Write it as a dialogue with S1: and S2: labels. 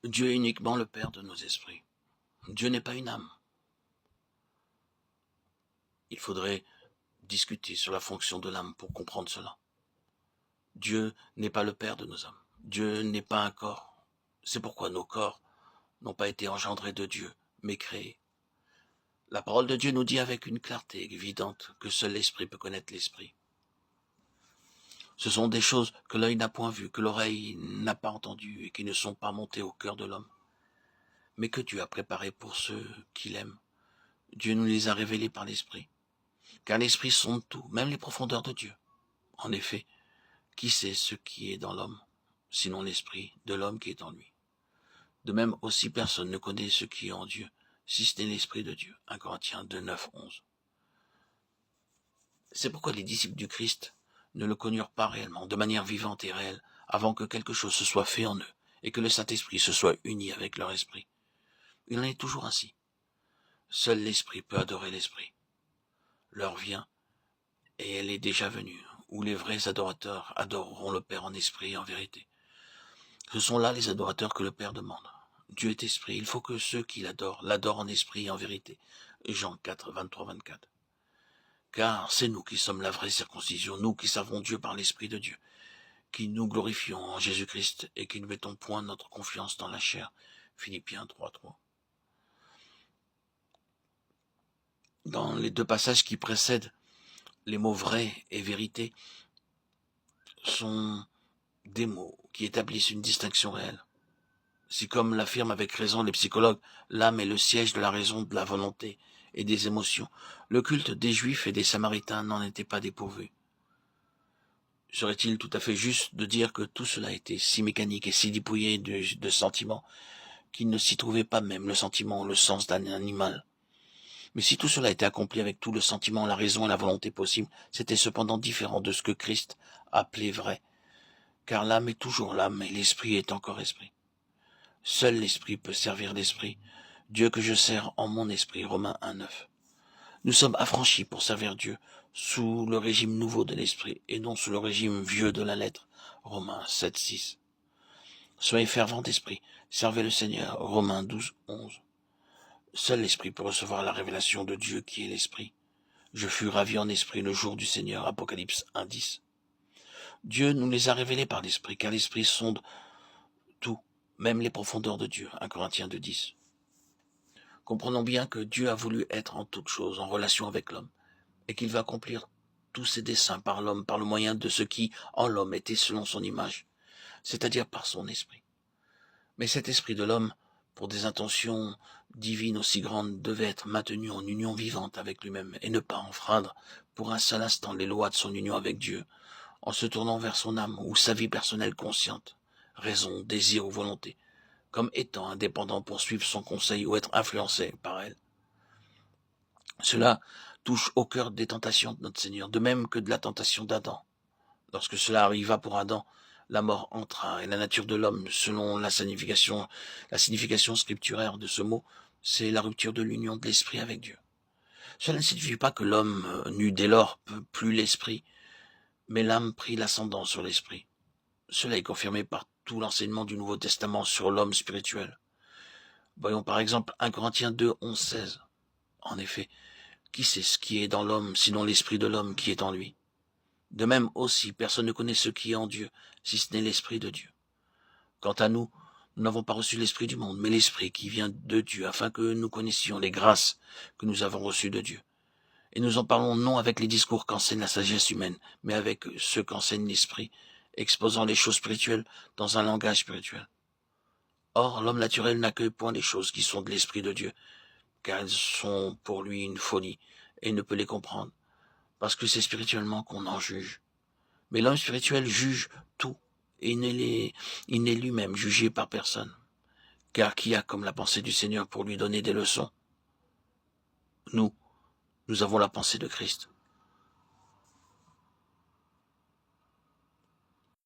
S1: Dieu est uniquement le Père de nos esprits. Dieu n'est pas une âme. Il faudrait discuter sur la fonction de l'âme pour comprendre cela. Dieu n'est pas le Père de nos âmes. Dieu n'est pas un corps. C'est pourquoi nos corps n'ont pas été engendrés de Dieu, mais créés. La parole de Dieu nous dit avec une clarté évidente que seul l'Esprit peut connaître l'Esprit. Ce sont des choses que l'œil n'a point vues, que l'oreille n'a pas entendues et qui ne sont pas montées au cœur de l'homme, mais que Dieu a préparées pour ceux qui l'aiment. Dieu nous les a révélées par l'Esprit, car l'Esprit sonde tout, même les profondeurs de Dieu. En effet, qui sait ce qui est dans l'homme, sinon l'Esprit de l'homme qui est en lui? De même aussi personne ne connaît ce qui est en Dieu, si ce n'est l'Esprit de Dieu. 1 Corinthiens 2, 9, 11. C'est pourquoi les disciples du Christ ne le connurent pas réellement, de manière vivante et réelle, avant que quelque chose se soit fait en eux, et que le Saint-Esprit se soit uni avec leur esprit. Il en est toujours ainsi. Seul l'Esprit peut adorer l'Esprit. L'heure vient, et elle est déjà venue, où les vrais adorateurs adoreront le Père en esprit et en vérité. Ce sont là les adorateurs que le Père demande. Dieu est esprit, il faut que ceux qui l'adorent en esprit et en vérité. Jean 4, 23, 24. Car c'est nous qui sommes la vraie circoncision, nous qui savons Dieu par l'Esprit de Dieu, qui nous glorifions en Jésus-Christ et qui ne mettons point notre confiance dans la chair. Philippiens 3, 3. Dans les deux passages qui précèdent, les mots vrai et vérité sont des mots qui établissent une distinction réelle. Si, comme l'affirment avec raison les psychologues, l'âme est le siège de la raison, de la volonté et des émotions, le culte des Juifs et des Samaritains n'en était pas dépourvu. Serait-il tout à fait juste de dire que tout cela était si mécanique et si dépouillé de sentiments qu'il ne s'y trouvait pas même le sentiment ou le sens d'un animal? Mais si tout cela était accompli avec tout le sentiment, la raison et la volonté possible, c'était cependant différent de ce que Christ appelait vrai, car l'âme est toujours l'âme et l'esprit est encore esprit. Seul l'esprit peut servir l'esprit, Dieu que je sers en mon esprit. Romains 1, 9. Nous sommes affranchis pour servir Dieu sous le régime nouveau de l'esprit et non sous le régime vieux de la lettre. Romains 7, 6. Soyez fervents d'esprit, servez le Seigneur. Romains 12, 11. Seul l'esprit peut recevoir la révélation de Dieu qui est l'esprit. Je fus ravi en esprit le jour du Seigneur. Apocalypse 1, 10. Dieu nous les a révélés par l'esprit, car l'esprit sonde tout, même les profondeurs de Dieu. 1 Corinthiens 2, 10. Comprenons bien que Dieu a voulu être en toutes choses en relation avec l'homme, et qu'il va accomplir tous ses desseins par l'homme, par le moyen de ce qui, en l'homme, était selon son image, c'est-à-dire par son esprit. Mais cet esprit de l'homme, pour des intentions divines aussi grandes, devait être maintenu en union vivante avec lui-même, et ne pas enfreindre pour un seul instant les lois de son union avec Dieu, en se tournant vers son âme ou sa vie personnelle consciente, raison, désir ou volonté, comme étant indépendant pour suivre son conseil ou être influencé par elle. Cela touche au cœur des tentations de notre Seigneur, de même que de la tentation d'Adam. Lorsque cela arriva pour Adam, la mort entra, et la nature de l'homme, selon la signification scripturaire de ce mot, c'est la rupture de l'union de l'esprit avec Dieu. Cela ne signifie pas que l'homme n'eut dès lors plus l'esprit, mais l'âme prit l'ascendant sur l'esprit. Cela est confirmé par tout l'enseignement du Nouveau Testament sur l'homme spirituel. Voyons par exemple 1 Corinthiens 2, 11, 16. En effet, qui sait ce qui est dans l'homme, sinon l'esprit de l'homme qui est en lui? De même aussi, personne ne connaît ce qui est en Dieu, si ce n'est l'esprit de Dieu. Quant à nous, nous n'avons pas reçu l'esprit du monde, mais l'esprit qui vient de Dieu, afin que nous connaissions les grâces que nous avons reçues de Dieu. Et nous en parlons non avec les discours qu'enseigne la sagesse humaine, mais avec ceux qu'enseigne l'esprit, exposant les choses spirituelles dans un langage spirituel. Or, l'homme naturel n'accueille point les choses qui sont de l'esprit de Dieu, car elles sont pour lui une folie, et il ne peut les comprendre, parce que c'est spirituellement qu'on en juge. Mais l'homme spirituel juge tout, et il n'est lui-même jugé par personne. Car qui a comme la pensée du Seigneur pour lui donner des leçons? Nous avons la pensée de Christ.